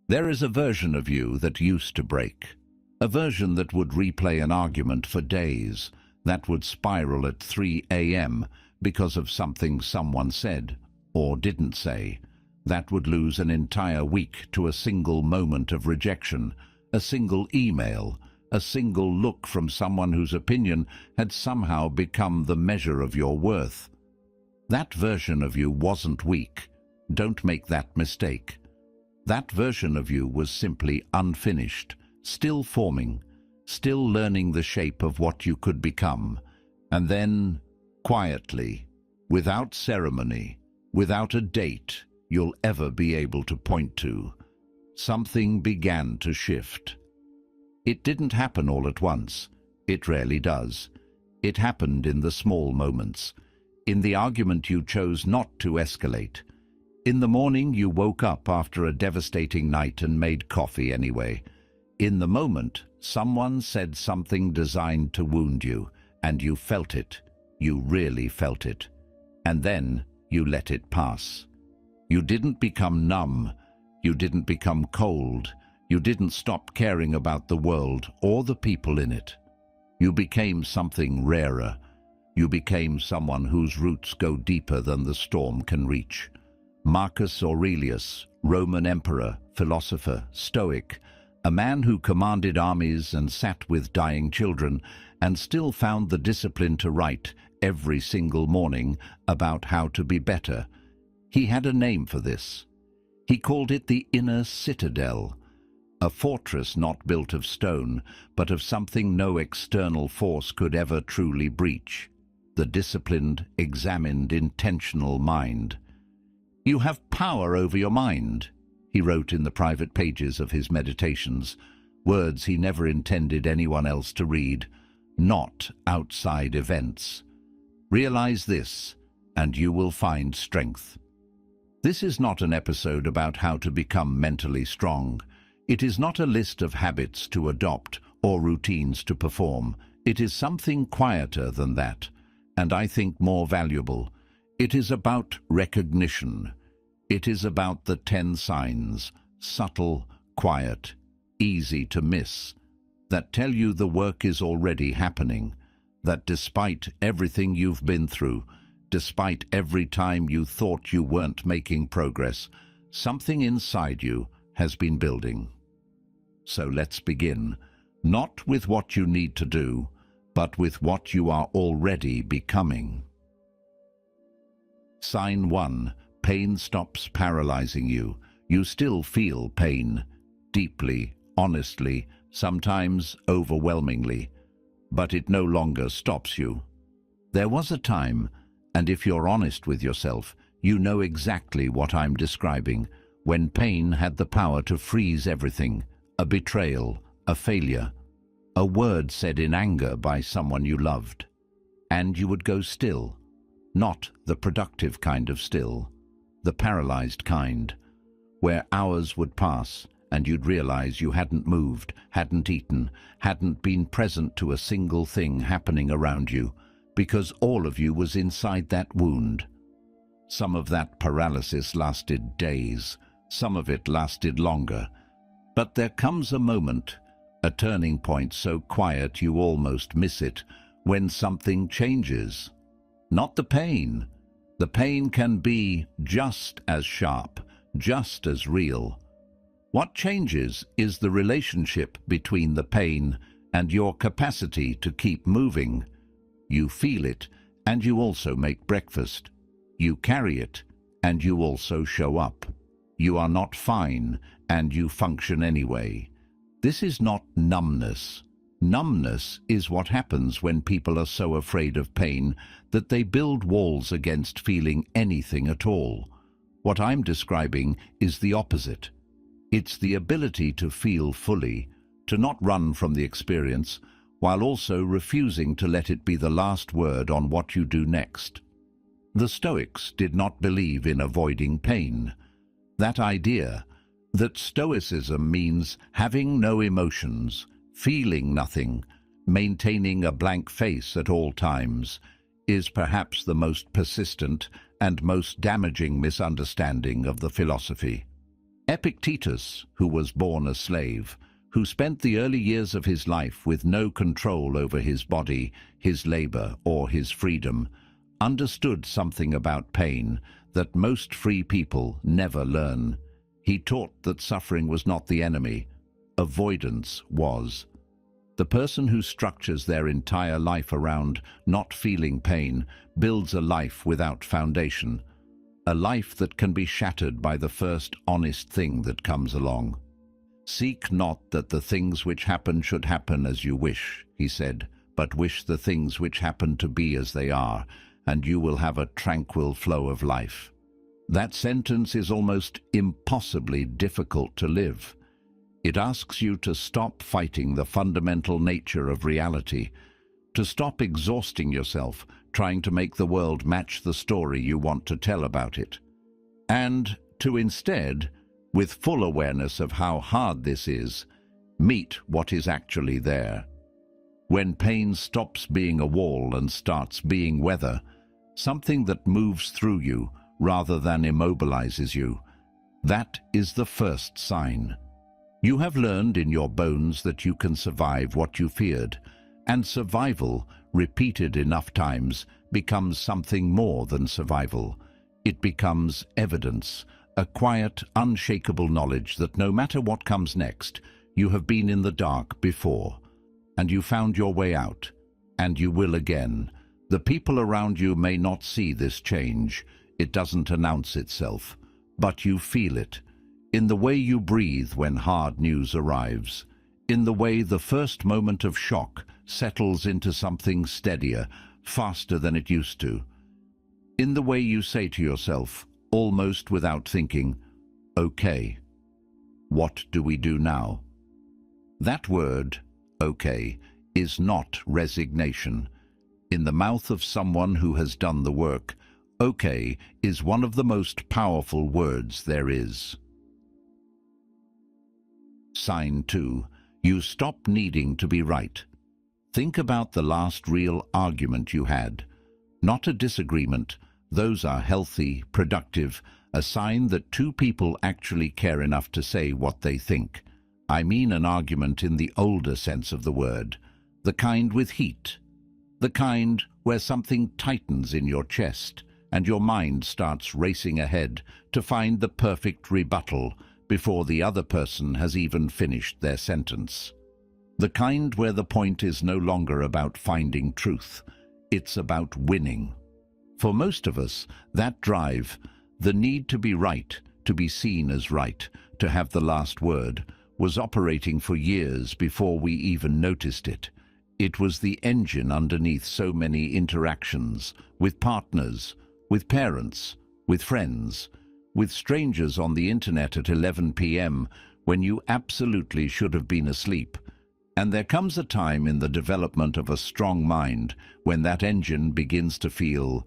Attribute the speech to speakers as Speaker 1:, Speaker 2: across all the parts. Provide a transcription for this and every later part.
Speaker 1: There is a version of you that used to break. A version that would replay an argument for days, that would spiral at 3 a.m. because of something someone said or didn't say, that would lose an entire week to a single moment of rejection, a single email, a single look from someone whose opinion had somehow become the measure of your worth. That version of you wasn't weak. Don't make that mistake. That version of you was simply unfinished, still forming, still learning the shape of what you could become. And then, quietly, without ceremony, without a date you'll ever be able to point to, something began to shift. It didn't happen all at once. It rarely does. It happened in the small moments, in the argument you chose not to escalate, in the morning you woke up after a devastating night and made coffee anyway. In the moment, someone said something designed to wound you, and you felt it. You really felt it. And then you let it pass. You didn't become numb. You didn't become cold. You didn't stop caring about the world or the people in it. You became something rarer. You became someone whose roots go deeper than the storm can reach. Marcus Aurelius, Roman emperor, philosopher, Stoic, a man who commanded armies and sat with dying children and still found the discipline to write every single morning about how to be better. He had a name for this. He called it the inner citadel, a fortress not built of stone, but of something no external force could ever truly breach: the disciplined, examined, intentional mind. "You have power over your mind," he wrote in the private pages of his meditations, words he never intended anyone else to read, not outside events. "Realize this, and you will find strength." This is not an episode about how to become mentally strong. It is not a list of habits to adopt or routines to perform. It is something quieter than that, and I think more valuable. It is about recognition. It is about the 10 signs, subtle, quiet, easy to miss, that tell you the work is already happening, that despite everything you've been through, despite every time you thought you weren't making progress, something inside you has been building. So let's begin, not with what you need to do, but with what you are already becoming. Sign 1. Pain stops paralyzing you. You still feel pain, deeply, honestly, sometimes overwhelmingly, but it no longer stops you. There was a time, and if you're honest with yourself, you know exactly what I'm describing, when pain had the power to freeze everything: a betrayal, a failure, a word said in anger by someone you loved. And you would go still, not the productive kind of still, the paralyzed kind, where hours would pass and you'd realize you hadn't moved, hadn't eaten, hadn't been present to a single thing happening around you, because all of you was inside that wound. Some of that paralysis lasted days, some of it lasted longer. But there comes a moment, a turning point so quiet you almost miss it, when something changes. Not the pain. The pain can be just as sharp, just as real. What changes is the relationship between the pain and your capacity to keep moving. You feel it, and you also make breakfast. You carry it, and you also show up. You are not fine, and you function anyway. This is not numbness. Numbness is what happens when people are so afraid of pain that they build walls against feeling anything at all. What I'm describing is the opposite. It's the ability to feel fully, to not run from the experience, while also refusing to let it be the last word on what you do next. The Stoics did not believe in avoiding pain. That idea, that Stoicism means having no emotions, feeling nothing, maintaining a blank face at all times, is perhaps the most persistent and most damaging misunderstanding of the philosophy. Epictetus, who was born a slave, who spent the early years of his life with no control over his body, his labor, or his freedom, understood something about pain that most free people never learn. He taught that suffering was not the enemy, avoidance was. The person who structures their entire life around not feeling pain builds a life without foundation, a life that can be shattered by the first honest thing that comes along. "Seek not that the things which happen should happen as you wish," he said, "but wish the things which happen to be as they are, and you will have a tranquil flow of life." That sentence is almost impossibly difficult to live. It asks you to stop fighting the fundamental nature of reality, to stop exhausting yourself trying to make the world match the story you want to tell about it, and to instead, with full awareness of how hard this is, meet what is actually there. When pain stops being a wall and starts being weather, something that moves through you rather than immobilizes you, that is the first sign. You have learned in your bones that you can survive what you feared, and survival, repeated enough times, becomes something more than survival. It becomes evidence, a quiet, unshakable knowledge that no matter what comes next, you have been in the dark before, and you found your way out, and you will again. The people around you may not see this change. It doesn't announce itself, but you feel it, in the way you breathe when hard news arrives, in the way the first moment of shock settles into something steadier, faster than it used to, in the way you say to yourself, almost without thinking, "Okay, what do we do now?" That word, "okay," is not resignation. In the mouth of someone who has done the work, "okay" is one of the most powerful words there is. Sign 2. You stop needing to be right. Think about the last real argument you had. Not a disagreement. Those are healthy, productive, a sign that two people actually care enough to say what they think. I mean an argument in the older sense of the word, the kind with heat, the kind where something tightens in your chest and your mind starts racing ahead to find the perfect rebuttal before the other person has even finished their sentence. The kind where the point is no longer about finding truth, it's about winning. For most of us, that drive, the need to be right, to be seen as right, to have the last word, was operating for years before we even noticed it. It was the engine underneath so many interactions, with partners, with parents, with friends, with strangers on the internet at 11 p.m. when you absolutely should have been asleep. And there comes a time in the development of a strong mind when that engine begins to feel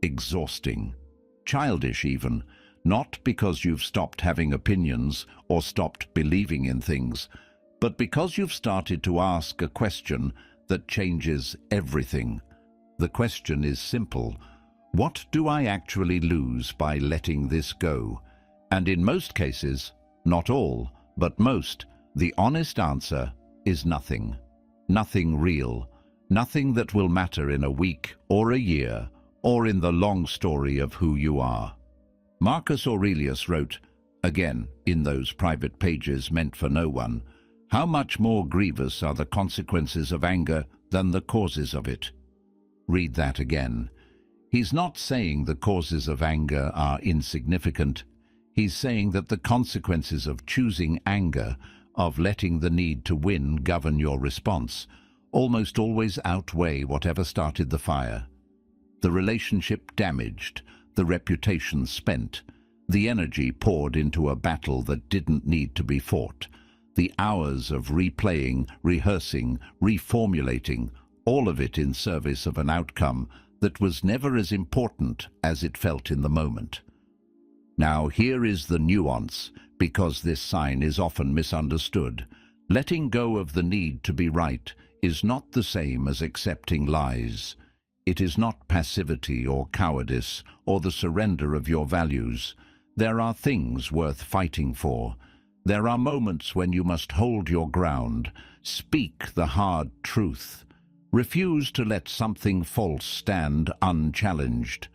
Speaker 1: exhausting, childish even, not because you've stopped having opinions or stopped believing in things, but because you've started to ask a question that changes everything. The question is simple: what do I actually lose by letting this go? And in most cases, not all, but most, the honest answer is nothing. Nothing real. Nothing that will matter in a week or a year or in the long story of who you are. Marcus Aurelius wrote, again in those private pages meant for no one, "How much more grievous are the consequences of anger than the causes of it?" Read that again. He's not saying the causes of anger are insignificant. He's saying that the consequences of choosing anger, of letting the need to win govern your response, almost always outweigh whatever started the fire. The relationship damaged, the reputation spent, the energy poured into a battle that didn't need to be fought, the hours of replaying, rehearsing, reformulating, all of it in service of an outcome that was never as important as it felt in the moment. Now here is the nuance, because this sign is often misunderstood. Letting go of the need to be right is not the same as accepting lies. It is not passivity or cowardice or the surrender of your values. There are things worth fighting for. There are moments when you must hold your ground, speak the hard truth, refuse to let something false stand unchallenged.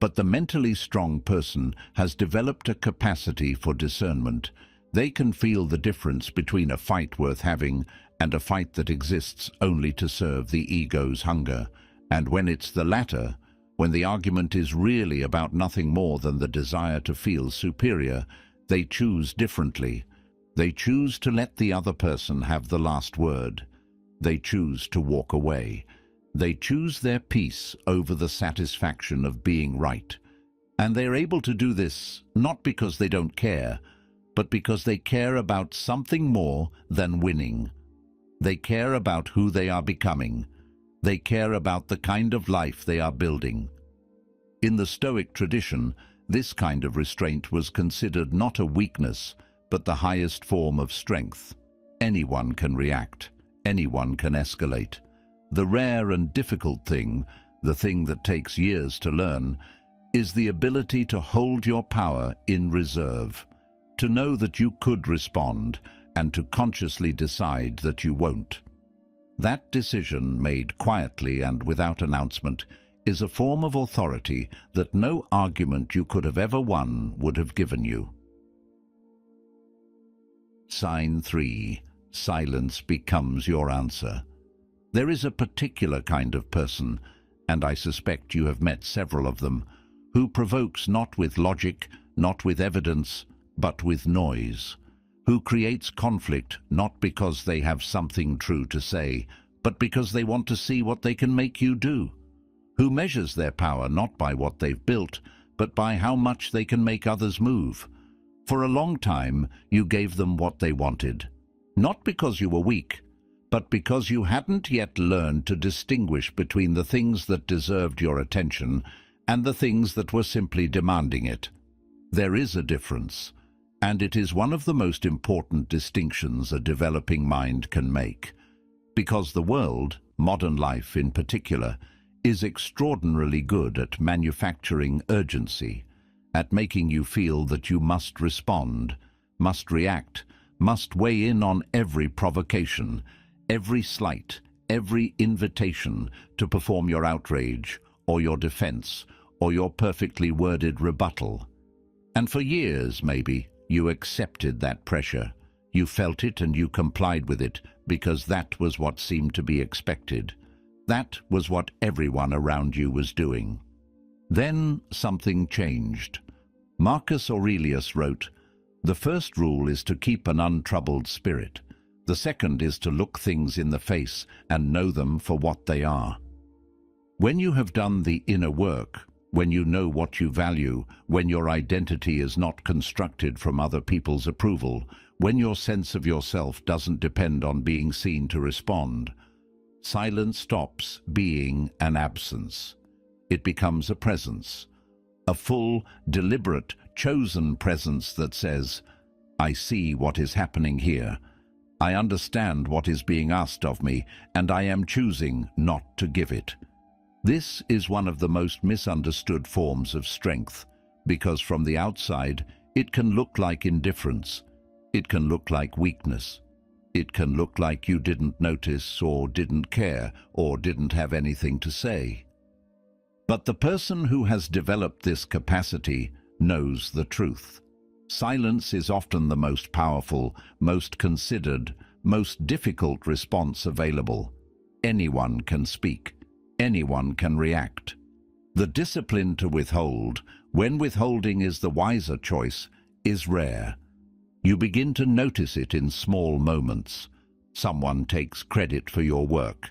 Speaker 1: But the mentally strong person has developed a capacity for discernment. They can feel the difference between a fight worth having and a fight that exists only to serve the ego's hunger. And when it's the latter, when the argument is really about nothing more than the desire to feel superior, they choose differently. They choose to let the other person have the last word. They choose to walk away. They choose their peace over the satisfaction of being right. And they're able to do this not because they don't care, but because they care about something more than winning. They care about who they are becoming. They care about the kind of life they are building. In the Stoic tradition, this kind of restraint was considered not a weakness, but the highest form of strength. Anyone can react. Anyone can escalate. The rare and difficult thing, the thing that takes years to learn, is the ability to hold your power in reserve, to know that you could respond, and to consciously decide that you won't. That decision, made quietly and without announcement, is a form of authority that no argument you could have ever won would have given you. Sign 3. Silence becomes your answer. There is a particular kind of person, and I suspect you have met several of them, who provokes not with logic, not with evidence, but with noise, who creates conflict not because they have something true to say, but because they want to see what they can make you do, who measures their power not by what they've built, but by how much they can make others move. For a long time, you gave them what they wanted, not because you were weak, but because you hadn't yet learned to distinguish between the things that deserved your attention and the things that were simply demanding it. There is a difference, and it is one of the most important distinctions a developing mind can make, because the world, modern life in particular, is extraordinarily good at manufacturing urgency, at making you feel that you must respond, must react, must weigh in on every provocation, every slight, every invitation to perform your outrage, or your defense, or your perfectly worded rebuttal. And for years, maybe, you accepted that pressure. You felt it and you complied with it because that was what seemed to be expected. That was what everyone around you was doing. Then something changed. Marcus Aurelius wrote, "The first rule is to keep an untroubled spirit. The second is to look things in the face and know them for what they are." When you have done the inner work, when you know what you value, when your identity is not constructed from other people's approval, when your sense of yourself doesn't depend on being seen to respond, silence stops being an absence. It becomes a presence, a full, deliberate, chosen presence that says, "I see what is happening here. I understand what is being asked of me, and I am choosing not to give it." This is one of the most misunderstood forms of strength, because from the outside, it can look like indifference. It can look like weakness. It can look like you didn't notice or didn't care or didn't have anything to say. But the person who has developed this capacity knows the truth. Silence is often the most powerful, most considered, most difficult response available. Anyone can speak. Anyone can react. The discipline to withhold, when withholding is the wiser choice, is rare. You begin to notice it in small moments. Someone takes credit for your work.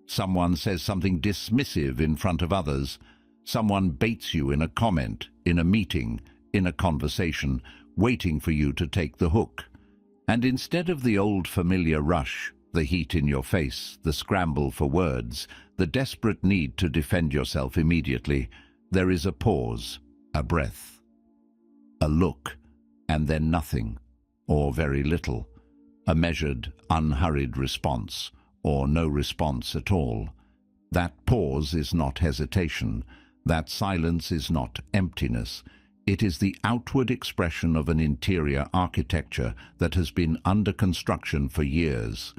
Speaker 1: Someone says something dismissive in front of others. Someone baits you in a comment, in a meeting, in a conversation, waiting for you to take the hook. And instead of the old familiar rush, the heat in your face, the scramble for words, the desperate need to defend yourself immediately, there is a pause, a breath, a look, and then nothing, or very little, a measured, unhurried response, or no response at all. That pause is not hesitation. That silence is not emptiness. It is the outward expression of an interior architecture that has been under construction for years.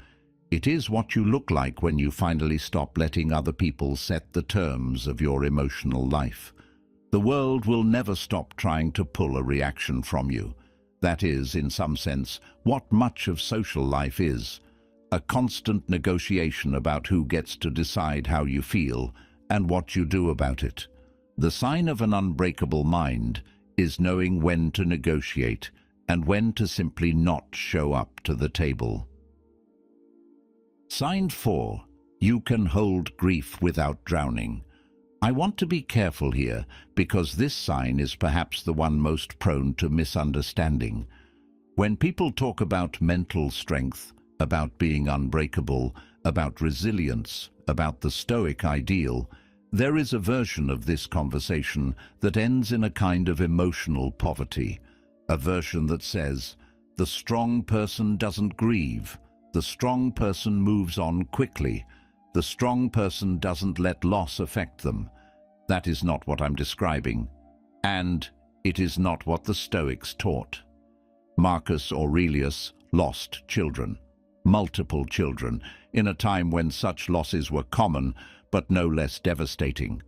Speaker 1: It is what you look like when you finally stop letting other people set the terms of your emotional life. The world will never stop trying to pull a reaction from you. That is, in some sense, what much of social life is. A constant negotiation about who gets to decide how you feel and what you do about it. The sign of an unbreakable mind is knowing when to negotiate and when to simply not show up to the table. Sign 4. You can hold grief without drowning. I want to be careful here because this sign is perhaps the one most prone to misunderstanding. When people talk about mental strength, about being unbreakable, about resilience, about the Stoic ideal, there is a version of this conversation that ends in a kind of emotional poverty, a version that says, the strong person doesn't grieve, the strong person moves on quickly, the strong person doesn't let loss affect them. That is not what I'm describing, and it is not what the Stoics taught. Marcus Aurelius lost children, multiple children, in a time when such losses were common, but no less devastating.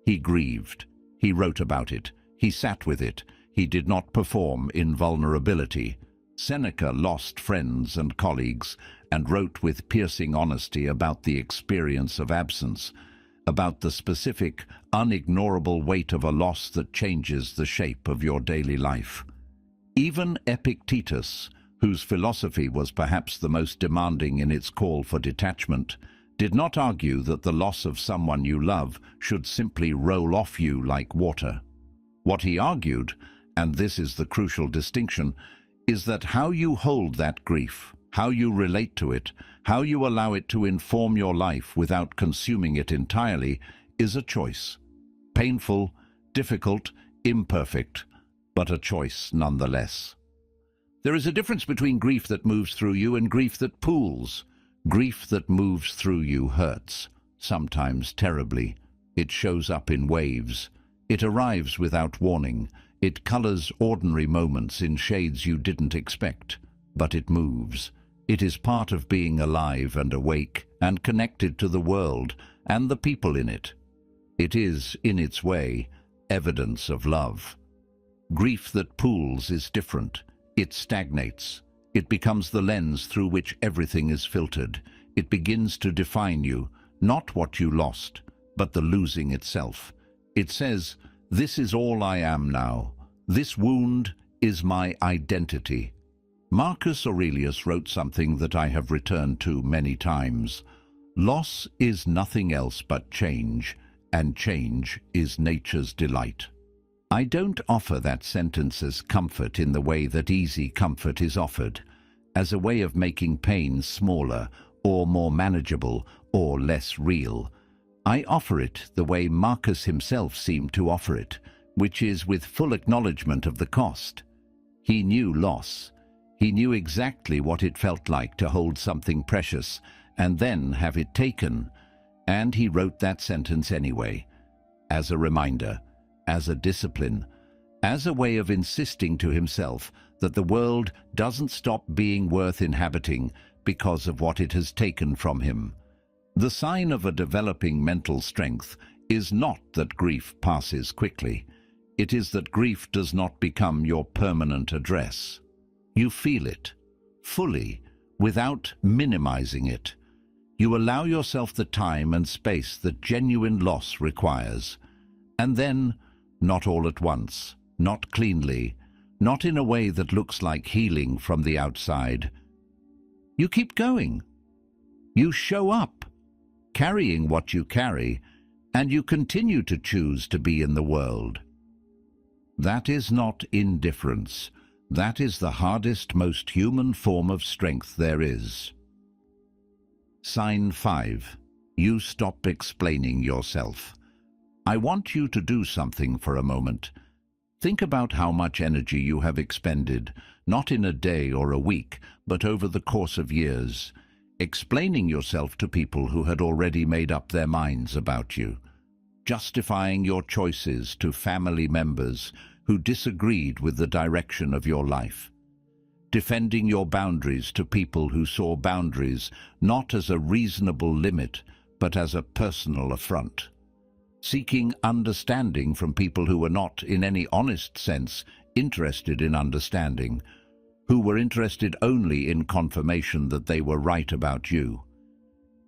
Speaker 1: He grieved. He wrote about it. He sat with it. He did not perform in vulnerability. Seneca lost friends and colleagues and wrote with piercing honesty about the experience of absence, about the specific, unignorable weight of a loss that changes the shape of your daily life. Even Epictetus, whose philosophy was perhaps the most demanding in its call for detachment, did not argue that the loss of someone you love should simply roll off you like water. What he argued, and this is the crucial distinction, is that how you hold that grief, how you relate to it, how you allow it to inform your life without consuming it entirely, is a choice. Painful, difficult, imperfect, but a choice nonetheless. There is a difference between grief that moves through you and grief that pools. Grief that moves through you hurts, sometimes terribly. It shows up in waves. It arrives without warning. It colors ordinary moments in shades you didn't expect, but it moves. It is part of being alive and awake and connected to the world and the people in it. It is, in its way, evidence of love. Grief that pools is different. It stagnates. It becomes the lens through which everything is filtered. It begins to define you, not what you lost, but the losing itself. It says, this is all I am now. This wound is my identity. Marcus Aurelius wrote something that I have returned to many times. Loss is nothing else but change, and change is nature's delight. I don't offer that sentence as comfort in the way that easy comfort is offered, as a way of making pain smaller or more manageable or less real. I offer it the way Marcus himself seemed to offer it, which is with full acknowledgement of the cost. He knew loss. He knew exactly what it felt like to hold something precious and then have it taken, and he wrote that sentence anyway, as a reminder, as a discipline, as a way of insisting to himself that the world doesn't stop being worth inhabiting because of what it has taken from him. The sign of a developing mental strength is not that grief passes quickly. It is that grief does not become your permanent address. You feel it, fully, without minimizing it. You allow yourself the time and space that genuine loss requires. And then, not all at once, not cleanly, not in a way that looks like healing from the outside. You keep going. You show up, carrying what you carry, and you continue to choose to be in the world. That is not indifference. That is the hardest, most human form of strength there is. Sign 5. You stop explaining yourself. I want you to do something for a moment. Think about how much energy you have expended, not in a day or a week, but over the course of years, explaining yourself to people who had already made up their minds about you, justifying your choices to family members who disagreed with the direction of your life. Defending your boundaries to people who saw boundaries not as a reasonable limit, but as a personal affront. Seeking understanding from people who were not, in any honest sense, interested in understanding, who were interested only in confirmation that they were right about you.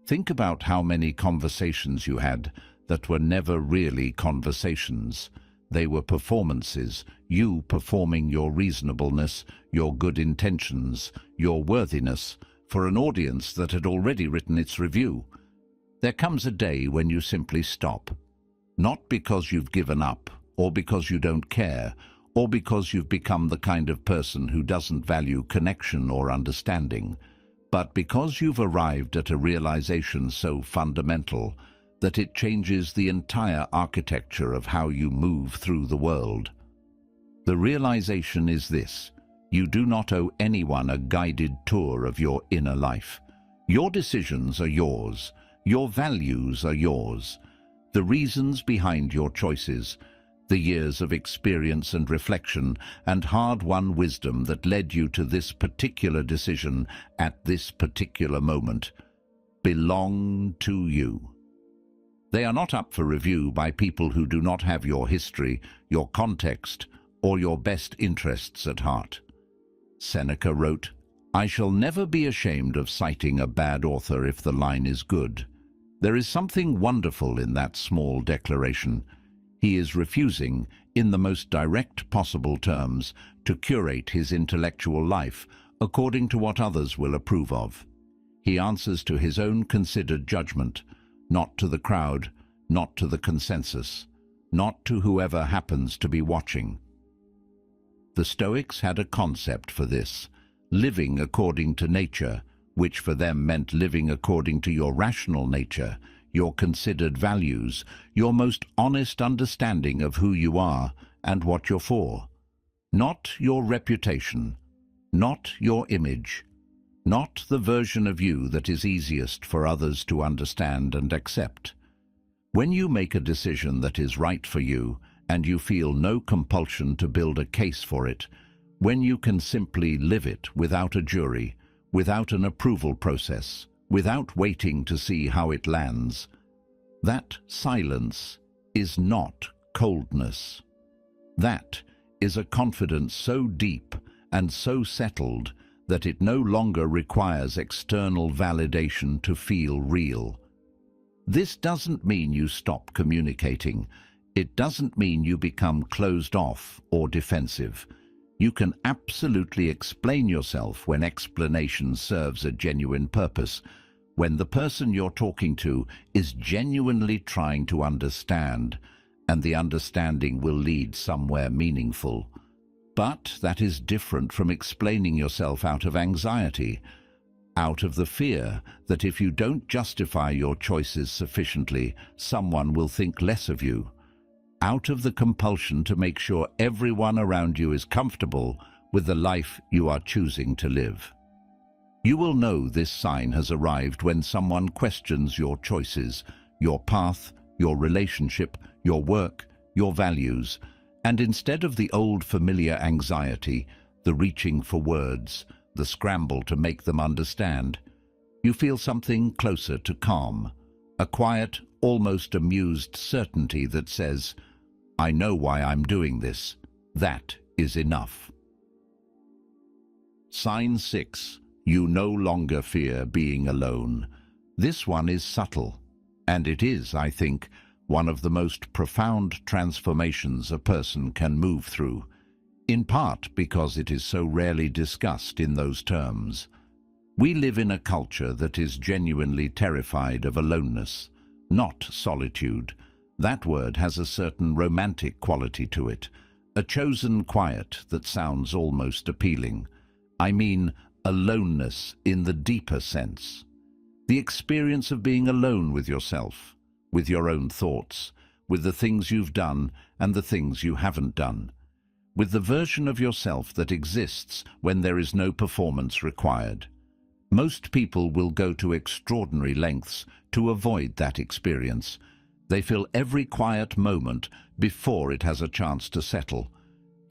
Speaker 1: Think about how many conversations you had that were never really conversations. They were performances, you performing your reasonableness, your good intentions, your worthiness, for an audience that had already written its review. There comes a day when you simply stop. Not because you've given up, or because you don't care, or because you've become the kind of person who doesn't value connection or understanding, but because you've arrived at a realization so fundamental that it changes the entire architecture of how you move through the world. The realization is this: you do not owe anyone a guided tour of your inner life. Your decisions are yours. Your values are yours. The reasons behind your choices, the years of experience and reflection and hard-won wisdom that led you to this particular decision at this particular moment, belong to you. They are not up for review by people who do not have your history, your context, or your best interests at heart. Seneca wrote, "I shall never be ashamed of citing a bad author if the line is good." There is something wonderful in that small declaration. He is refusing, in the most direct possible terms, to curate his intellectual life according to what others will approve of. He answers to his own considered judgment, not to the crowd, not to the consensus, not to whoever happens to be watching. The Stoics had a concept for this: living according to nature, which for them meant living according to your rational nature, your considered values, your most honest understanding of who you are and what you're for. Not your reputation, not your image, not the version of you that is easiest for others to understand and accept. When you make a decision that is right for you and you feel no compulsion to build a case for it, when you can simply live it without a jury, without an approval process, without waiting to see how it lands, that silence is not coldness. That is a confidence so deep and so settled that it no longer requires external validation to feel real. This doesn't mean you stop communicating. It doesn't mean you become closed off or defensive. You can absolutely explain yourself when explanation serves a genuine purpose, when the person you're talking to is genuinely trying to understand, and the understanding will lead somewhere meaningful. But that is different from explaining yourself out of anxiety, out of the fear that if you don't justify your choices sufficiently, someone will think less of you, out of the compulsion to make sure everyone around you is comfortable with the life you are choosing to live. You will know this sign has arrived when someone questions your choices, your path, your relationship, your work, your values, and instead of the old familiar anxiety, the reaching for words, the scramble to make them understand, you feel something closer to calm, a quiet, almost amused certainty that says, "I know why I'm doing this. That is enough." Sign 6. You no longer fear being alone. This one is subtle, and it is, I think, one of the most profound transformations a person can move through, in part because it is so rarely discussed in those terms. We live in a culture that is genuinely terrified of aloneness, not solitude. That word has a certain romantic quality to it, a chosen quiet that sounds almost appealing. I mean aloneness in the deeper sense. The experience of being alone with yourself, with your own thoughts, with the things you've done and the things you haven't done, with the version of yourself that exists when there is no performance required. Most people will go to extraordinary lengths to avoid that experience. They fill every quiet moment before it has a chance to settle.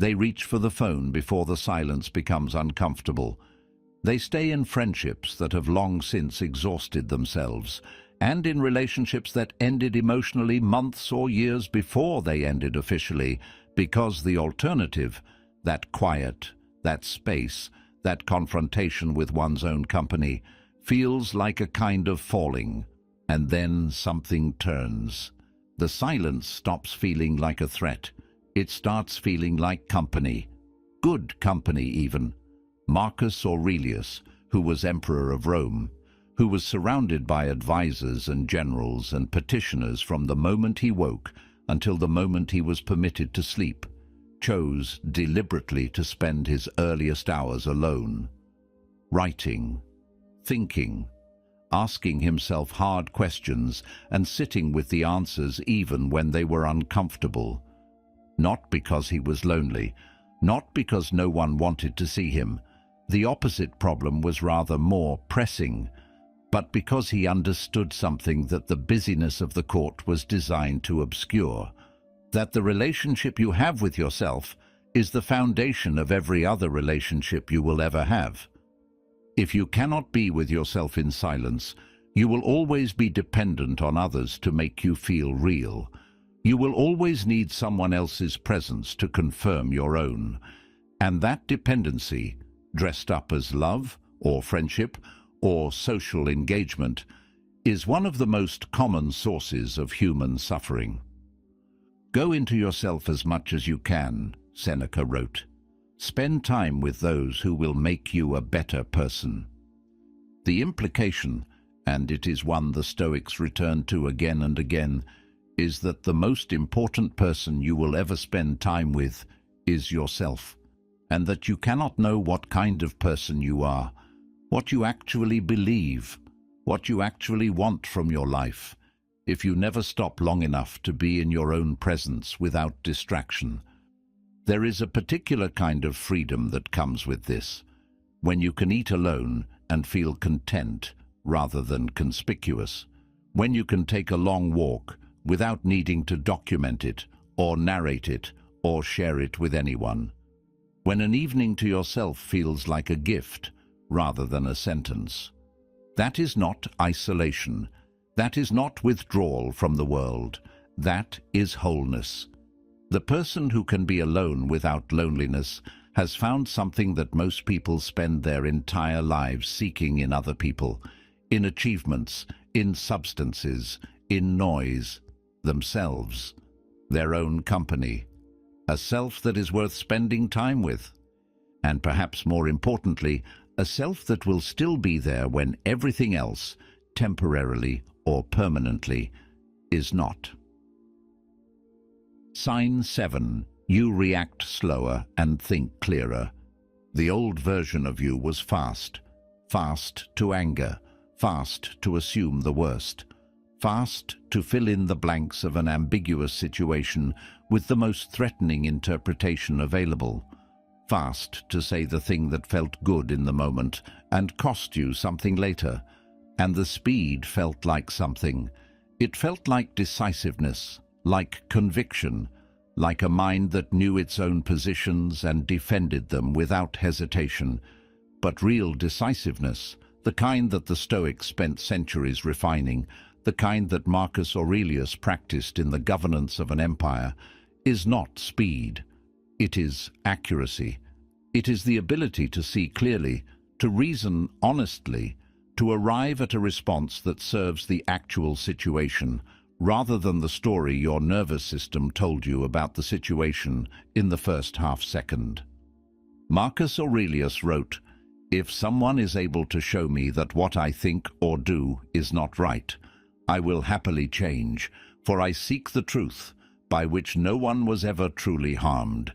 Speaker 1: They reach for the phone before the silence becomes uncomfortable. They stay in friendships that have long since exhausted themselves, and in relationships that ended emotionally months or years before they ended officially, because the alternative, that quiet, that space, that confrontation with one's own company, feels like a kind of falling. And then something turns. The silence stops feeling like a threat. It starts feeling like company. Good company, even. Marcus Aurelius, who was emperor of Rome, who was surrounded by advisors and generals and petitioners from the moment he woke until the moment he was permitted to sleep, chose deliberately to spend his earliest hours alone, writing, thinking, asking himself hard questions and sitting with the answers even when they were uncomfortable. Not because he was lonely, not because no one wanted to see him. The opposite problem was rather more pressing, but because he understood something that the busyness of the court was designed to obscure, that the relationship you have with yourself is the foundation of every other relationship you will ever have. If you cannot be with yourself in silence, you will always be dependent on others to make you feel real. You will always need someone else's presence to confirm your own. And that dependency, dressed up as love, or friendship, or social engagement, is one of the most common sources of human suffering. Go into yourself as much as you can, Seneca wrote. Spend time with those who will make you a better person. The implication, and it is one the Stoics return to again and again, is that the most important person you will ever spend time with is yourself, and that you cannot know what kind of person you are, what you actually believe, what you actually want from your life, if you never stop long enough to be in your own presence without distraction. There is a particular kind of freedom that comes with this, when you can eat alone and feel content rather than conspicuous, when you can take a long walk without needing to document it or narrate it or share it with anyone, when an evening to yourself feels like a gift rather than a sentence. That is not isolation. That is not withdrawal from the world. That is wholeness. The person who can be alone without loneliness has found something that most people spend their entire lives seeking in other people, in achievements, in substances, in noise, themselves, their own company, a self that is worth spending time with. And perhaps more importantly, a self that will still be there when everything else, temporarily or permanently, is not. Sign 7. You react slower and think clearer. The old version of you was fast. Fast to anger. Fast to assume the worst. Fast to fill in the blanks of an ambiguous situation with the most threatening interpretation available. Fast to say the thing that felt good in the moment and cost you something later. And the speed felt like something. It felt like decisiveness, like conviction, like a mind that knew its own positions and defended them without hesitation. But real decisiveness, the kind that the Stoics spent centuries refining, the kind that Marcus Aurelius practiced in the governance of an empire, is not speed. It is accuracy. It is the ability to see clearly, to reason honestly, to arrive at a response that serves the actual situation, rather than the story your nervous system told you about the situation in the first half second. Marcus Aurelius wrote, "If someone is able to show me that what I think or do is not right, I will happily change, for I seek the truth, by which no one was ever truly harmed.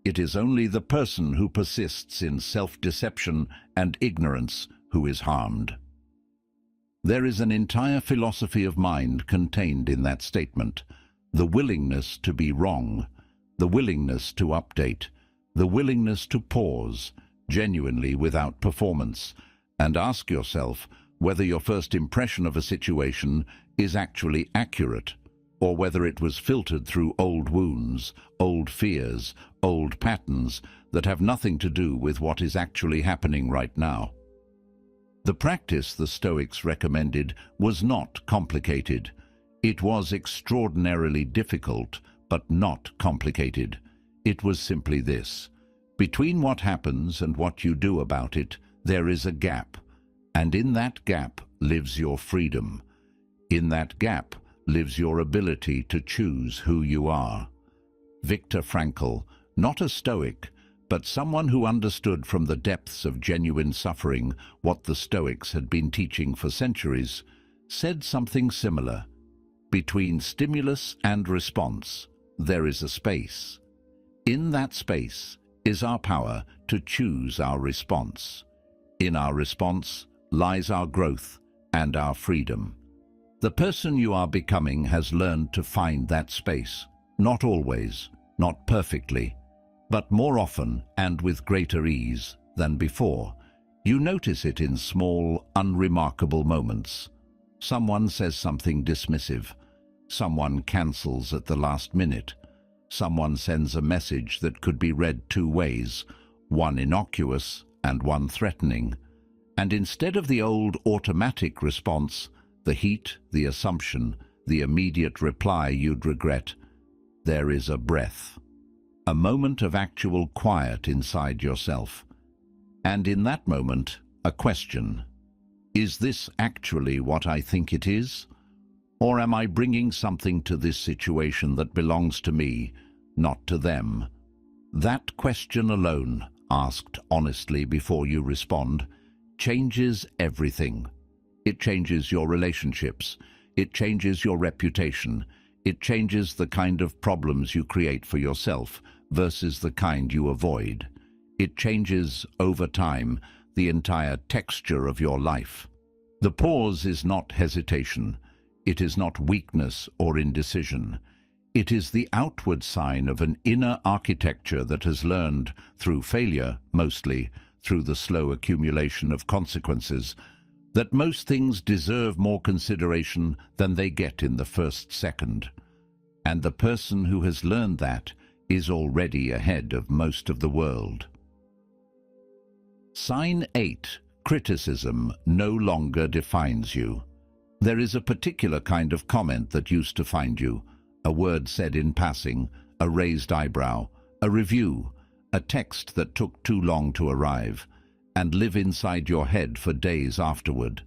Speaker 1: It is only the person who persists in self-deception and ignorance who is harmed." There is an entire philosophy of mind contained in that statement. The willingness to be wrong, the willingness to update, the willingness to pause, genuinely without performance, and ask yourself whether your first impression of a situation is actually accurate. or whether it was filtered through old wounds, old fears, old patterns that have nothing to do with what is actually happening right now. The practice the Stoics recommended was not complicated. It was extraordinarily difficult, but not complicated. It was simply this: between what happens and what you do about it, there is a gap, and in that gap lives your freedom. In that gap lives your ability to choose who you are. Viktor Frankl, not a Stoic, but someone who understood from the depths of genuine suffering what the Stoics had been teaching for centuries, said something similar. Between stimulus and response, there is a space. In that space is our power to choose our response. In our response lies our growth and our freedom. The person you are becoming has learned to find that space, not always, not perfectly, but more often and with greater ease than before. You notice it in small, unremarkable moments. Someone says something dismissive. Someone cancels at the last minute. Someone sends a message that could be read two ways, one innocuous and one threatening. And instead of the old automatic response, the heat, the assumption, the immediate reply you'd regret, there is a breath. A moment of actual quiet inside yourself. And in that moment, a question. Is this actually what I think it is? Or am I bringing something to this situation that belongs to me, not to them? That question alone, asked honestly before you respond, changes everything. It changes your relationships. It changes your reputation. It changes the kind of problems you create for yourself versus the kind you avoid. It changes, over time, the entire texture of your life. The pause is not hesitation. It is not weakness or indecision. It is the outward sign of an inner architecture that has learned, through failure, mostly, through the slow accumulation of consequences, that most things deserve more consideration than they get in the first second. And the person who has learned that is already ahead of most of the world. Sign 8. Criticism no longer defines you. There is a particular kind of comment that used to find you, a word said in passing, a raised eyebrow, a review, a text that took too long to arrive, and live inside your head for days afterward.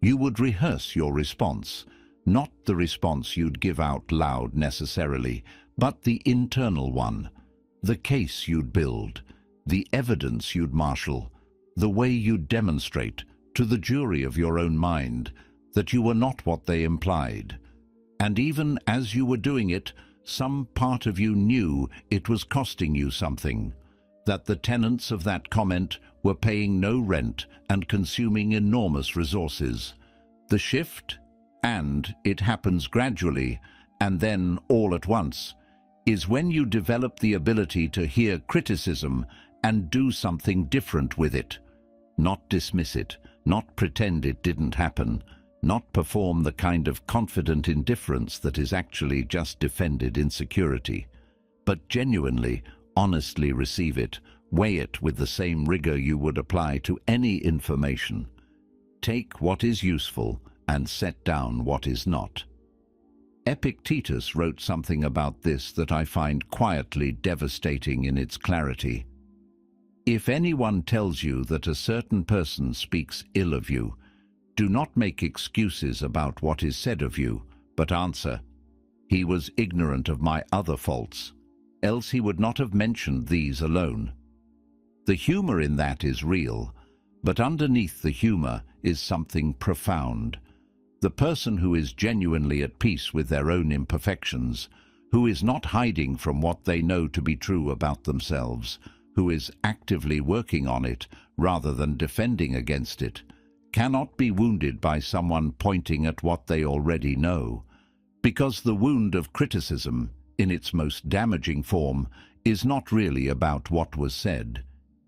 Speaker 1: You would rehearse your response, not the response you'd give out loud necessarily, but the internal one, the case you'd build, the evidence you'd marshal, the way you'd demonstrate to the jury of your own mind that you were not what they implied. And even as you were doing it, some part of you knew it was costing you something, that the tenants of that comment were paying no rent and consuming enormous resources. The shift, and it happens gradually, and then all at once, is when you develop the ability to hear criticism and do something different with it. Not dismiss it, not pretend it didn't happen, not perform the kind of confident indifference that is actually just defended insecurity, but genuinely, honestly receive it, weigh it with the same rigor you would apply to any information. Take what is useful and set down what is not. Epictetus wrote something about this that I find quietly devastating in its clarity. If anyone tells you that a certain person speaks ill of you, do not make excuses about what is said of you, but answer, "He was ignorant of my other faults, else he would not have mentioned these alone." The humor in that is real, but underneath the humor is something profound. The person who is genuinely at peace with their own imperfections, who is not hiding from what they know to be true about themselves, who is actively working on it rather than defending against it, cannot be wounded by someone pointing at what they already know. Because the wound of criticism, in its most damaging form, is not really about what was said.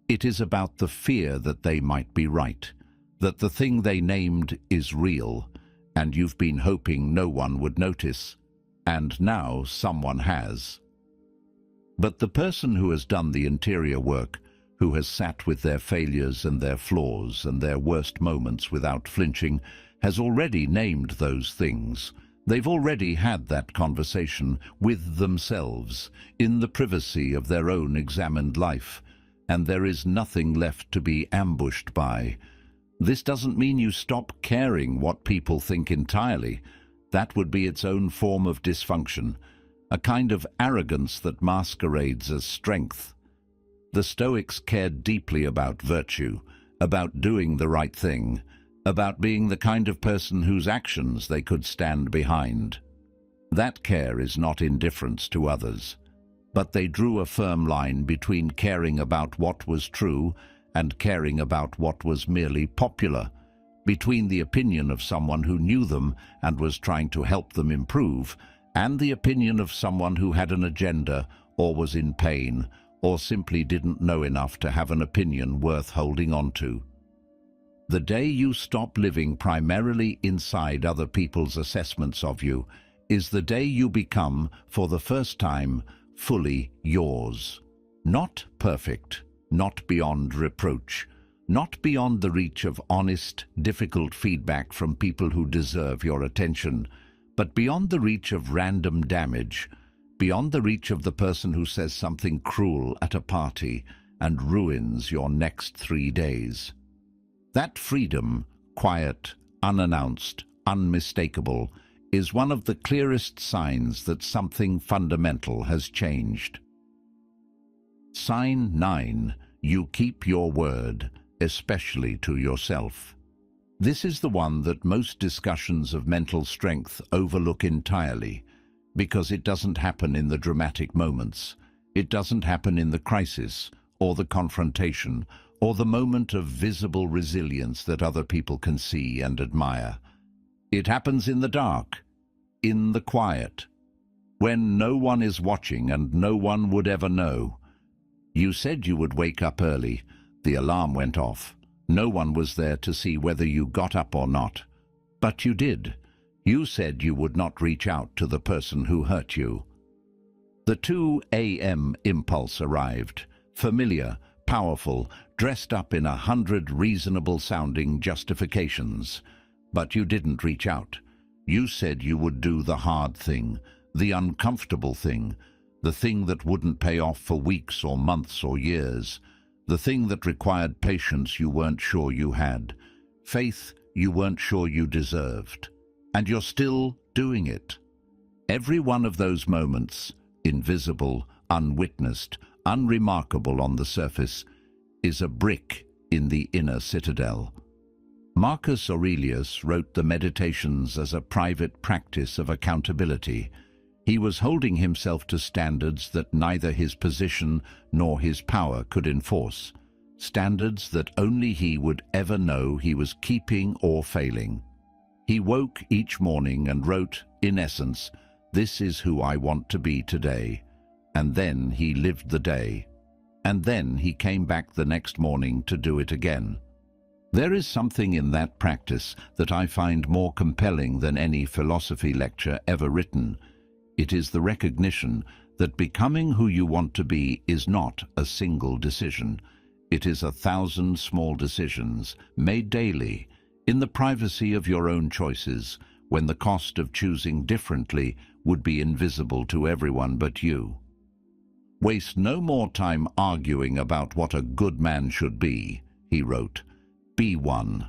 Speaker 1: It is about the fear that they might be right, that the thing they named is real, and you've been hoping no one would notice. and now someone has. But the person who has done the interior work, who has sat with their failures and their flaws and their worst moments without flinching, has already named those things. They've already had that conversation with themselves in the privacy of their own examined life, and there is nothing left to be ambushed by. This doesn't mean you stop caring what people think entirely. That would be its own form of dysfunction, a kind of arrogance that masquerades as strength. The Stoics cared deeply about virtue, about doing the right thing, about being the kind of person whose actions they could stand behind. That care is not indifference to others, but they drew a firm line between caring about what was true and caring about what was merely popular, between the opinion of someone who knew them and was trying to help them improve, and the opinion of someone who had an agenda or was in pain or simply didn't know enough to have an opinion worth holding on to. The day you stop living primarily inside other people's assessments of you is the day you become, for the first time, fully yours. Not perfect, not beyond reproach, not beyond the reach of honest, difficult feedback from people who deserve your attention, but beyond the reach of random damage, beyond the reach of the person who says something cruel at a party and ruins your next 3 days. That freedom, quiet, unannounced, unmistakable, is one of the clearest signs that something fundamental has changed. Sign 9. You keep your word, especially to yourself. This is the one that most discussions of mental strength overlook entirely, because it doesn't happen in the dramatic moments. It doesn't happen in the crisis, or the confrontation, or the moment of visible resilience that other people can see and admire. It happens in the dark, in the quiet, when no one is watching and no one would ever know. You said you would wake up early. The alarm went off. No one was there to see whether you got up or not. But you did. You said you would not reach out to the person who hurt you. The 2 a.m. impulse arrived, familiar, powerful, dressed up in 100 reasonable-sounding justifications. But you didn't reach out. You said you would do the hard thing, the uncomfortable thing, the thing that wouldn't pay off for weeks or months or years, the thing that required patience you weren't sure you had, faith you weren't sure you deserved. And you're still doing it. Every one of those moments, invisible, unwitnessed, unremarkable on the surface, is a brick in the inner citadel. Marcus Aurelius wrote the Meditations as a private practice of accountability. He was holding himself to standards that neither his position nor his power could enforce, standards that only he would ever know he was keeping or failing. He woke each morning and wrote, in essence, "This is who I want to be today." And then he lived the day. And then he came back the next morning to do it again. There is something in that practice that I find more compelling than any philosophy lecture ever written. It is the recognition that becoming who you want to be is not a single decision. It is 1,000 small decisions made daily, in the privacy of your own choices, when the cost of choosing differently would be invisible to everyone but you. Waste no more time arguing about what a good man should be, he wrote. Be one.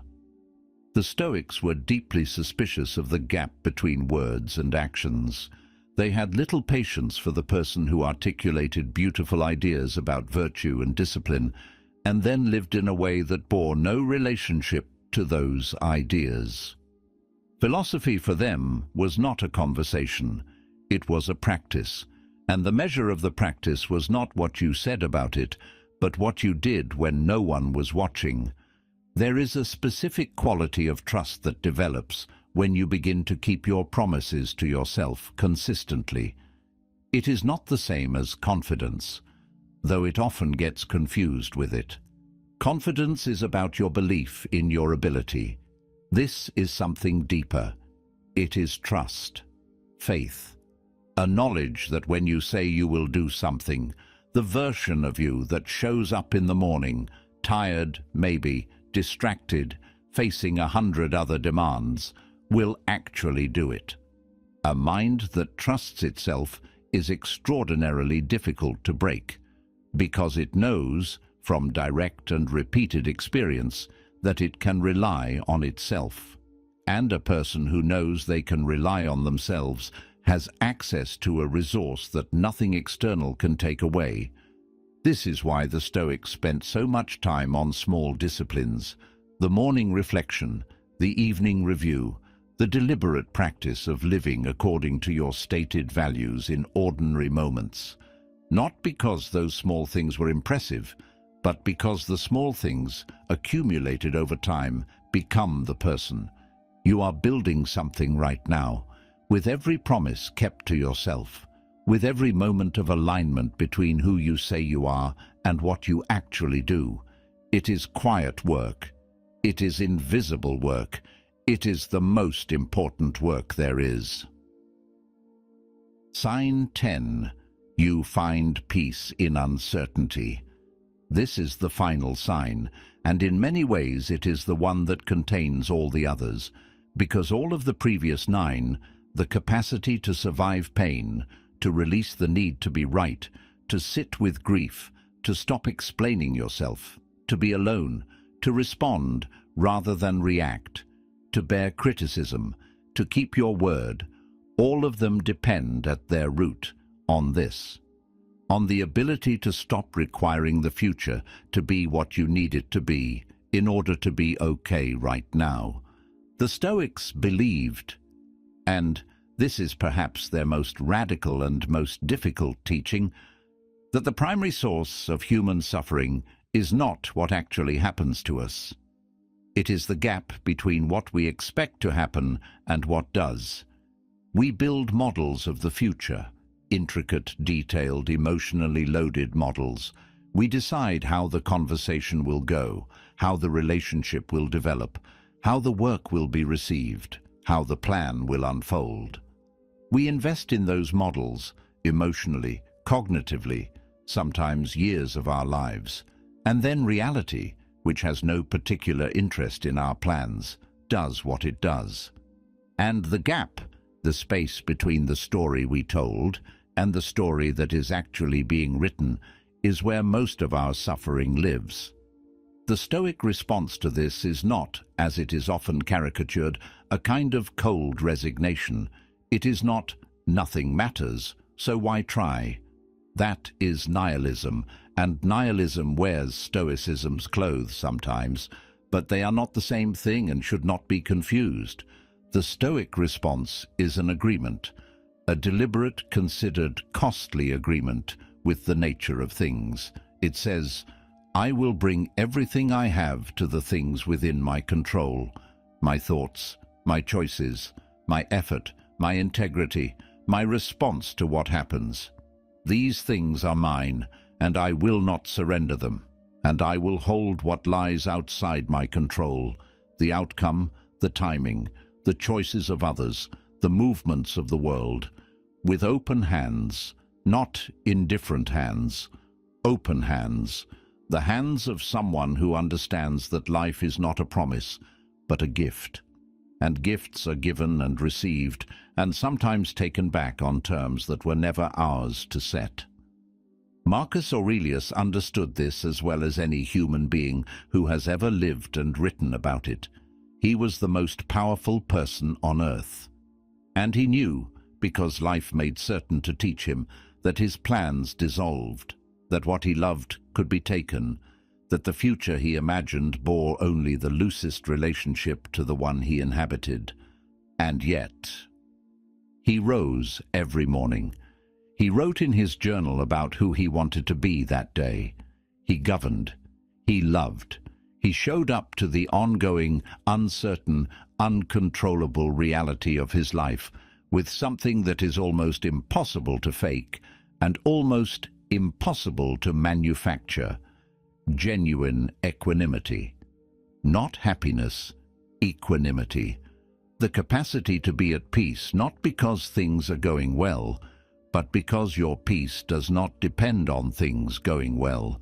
Speaker 1: The Stoics were deeply suspicious of the gap between words and actions. They had little patience for the person who articulated beautiful ideas about virtue and discipline, and then lived in a way that bore no relationship to those ideas. Philosophy for them was not a conversation, it was a practice, and the measure of the practice was not what you said about it, but what you did when no one was watching. There is a specific quality of trust that develops when you begin to keep your promises to yourself consistently. It is not the same as confidence, though it often gets confused with it. Confidence is about your belief in your ability. This is something deeper. It is trust, faith, a knowledge that when you say you will do something, the version of you that shows up in the morning, tired, maybe, distracted, facing 100 other demands, will actually do it. A mind that trusts itself is extraordinarily difficult to break, because it knows, from direct and repeated experience, that it can rely on itself. And a person who knows they can rely on themselves has access to a resource that nothing external can take away. This is why the Stoics spent so much time on small disciplines: the morning reflection, the evening review, the deliberate practice of living according to your stated values in ordinary moments. Not because those small things were impressive, but because the small things, accumulated over time, become the person. You are building something right now, with every promise kept to yourself, with every moment of alignment between who you say you are and what you actually do. It is quiet work. It is invisible work. It is the most important work there is. Sign 10. You find peace in uncertainty. This is the final sign, and in many ways it is the one that contains all the others, because all of the previous 9, the capacity to survive pain, to release the need to be right, to sit with grief, to stop explaining yourself, to be alone, to respond rather than react, to bear criticism, to keep your word, all of them depend at their root on this. On the ability to stop requiring the future to be what you need it to be in order to be okay right now. The Stoics believed, and this is perhaps their most radical and most difficult teaching, that the primary source of human suffering is not what actually happens to us. It is the gap between what we expect to happen and what does. We build models of the future, intricate, detailed, emotionally loaded models. We decide how the conversation will go, how the relationship will develop, how the work will be received, how the plan will unfold. We invest in those models, emotionally, cognitively, sometimes years of our lives. And then reality, which has no particular interest in our plans, does what it does. And the gap, the space between the story we told and the story that is actually being written, is where most of our suffering lives. The Stoic response to this is not, as it is often caricatured, a kind of cold resignation. It is not, nothing matters, so why try? That is nihilism, and nihilism wears Stoicism's clothes sometimes, but they are not the same thing and should not be confused. The Stoic response is an agreement, a deliberate, considered, costly agreement with the nature of things. It says, I will bring everything I have to the things within my control, my thoughts, my choices, my effort, my integrity, my response to what happens. These things are mine, and I will not surrender them, and I will hold what lies outside my control, the outcome, the timing, the choices of others, the movements of the world, with open hands, not indifferent hands, open hands, the hands of someone who understands that life is not a promise, but a gift. And gifts are given and received, and sometimes taken back on terms that were never ours to set. Marcus Aurelius understood this as well as any human being who has ever lived and written about it. He was the most powerful person on earth. And he knew, because life made certain to teach him, that his plans dissolved, that what he loved could be taken, that the future he imagined bore only the loosest relationship to the one he inhabited. And yet, he rose every morning. He wrote in his journal about who he wanted to be that day. He governed. He loved. He showed up to the ongoing, uncertain, uncontrollable reality of his life with something that is almost impossible to fake and almost impossible to manufacture: genuine equanimity. Not happiness, equanimity. The capacity to be at peace, not because things are going well, but because your peace does not depend on things going well.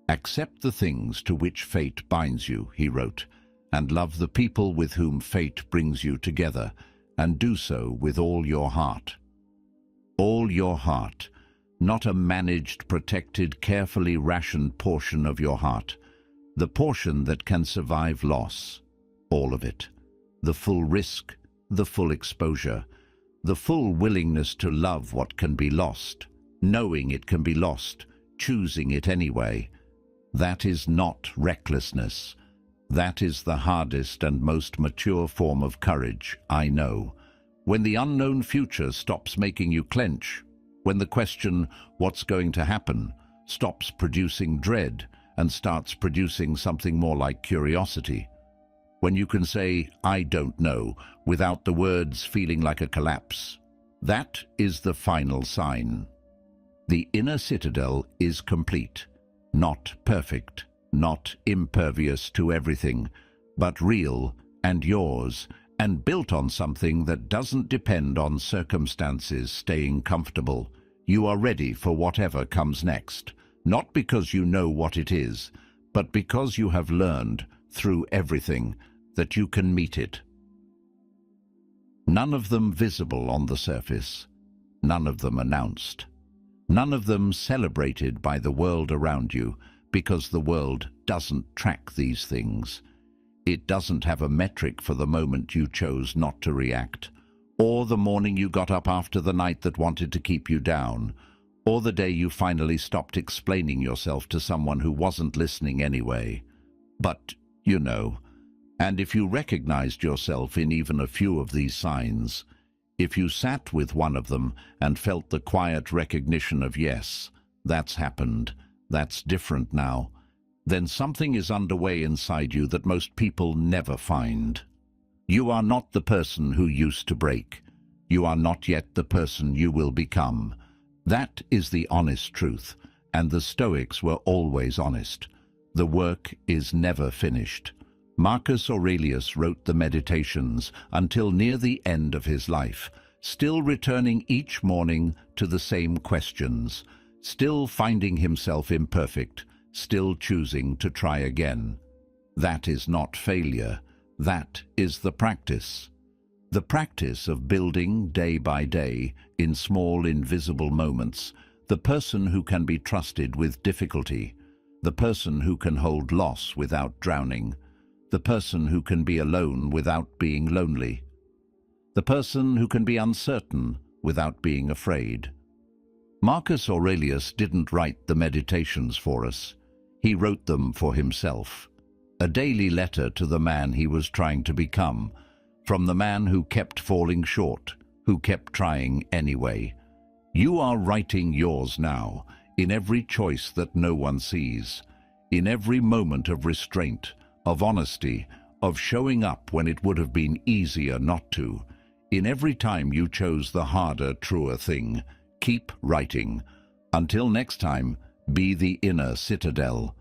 Speaker 1: Accept the things to which fate binds you, he wrote, and love the people with whom fate brings you together, and do so with all your heart. All your heart, not a managed, protected, carefully rationed portion of your heart, the portion that can survive loss, all of it, the full risk, the full exposure, the full willingness to love what can be lost, knowing it can be lost, choosing it anyway. That is not recklessness. That is the hardest and most mature form of courage, I know. When the unknown future stops making you clench, when the question, what's going to happen, stops producing dread and starts producing something more like curiosity. When you can say, I don't know, without the words feeling like a collapse. That is the final sign. The inner citadel is complete, not perfect, not impervious to everything, but real and yours, and built on something that doesn't depend on circumstances staying comfortable. You are ready for whatever comes next, not because you know what it is, but because you have learned, through everything, that you can meet it. None of them visible on the surface, none of them announced, none of them celebrated by the world around you, because the world doesn't track these things. It doesn't have a metric for the moment you chose not to react, or the morning you got up after the night that wanted to keep you down, or the day you finally stopped explaining yourself to someone who wasn't listening anyway. But, you know, and if you recognized yourself in even a few of these signs, if you sat with one of them and felt the quiet recognition of yes, that's happened, that's different now, then something is underway inside you that most people never find. You are not the person who used to break. You are not yet the person you will become. That is the honest truth, and the Stoics were always honest. The work is never finished. Marcus Aurelius wrote the Meditations until near the end of his life, still returning each morning to the same questions, still finding himself imperfect, still choosing to try again. That is not failure. That is the practice. The practice of building day by day, in small invisible moments, the person who can be trusted with difficulty, the person who can hold loss without drowning, the person who can be alone without being lonely, the person who can be uncertain without being afraid. Marcus Aurelius didn't write the Meditations for us. He wrote them for himself. A daily letter to the man he was trying to become, from the man who kept falling short, who kept trying anyway. You are writing yours now, in every choice that no one sees, in every moment of restraint, of honesty, of showing up when it would have been easier not to, in every time you chose the harder, truer thing. Keep writing. Until next time, be the inner citadel.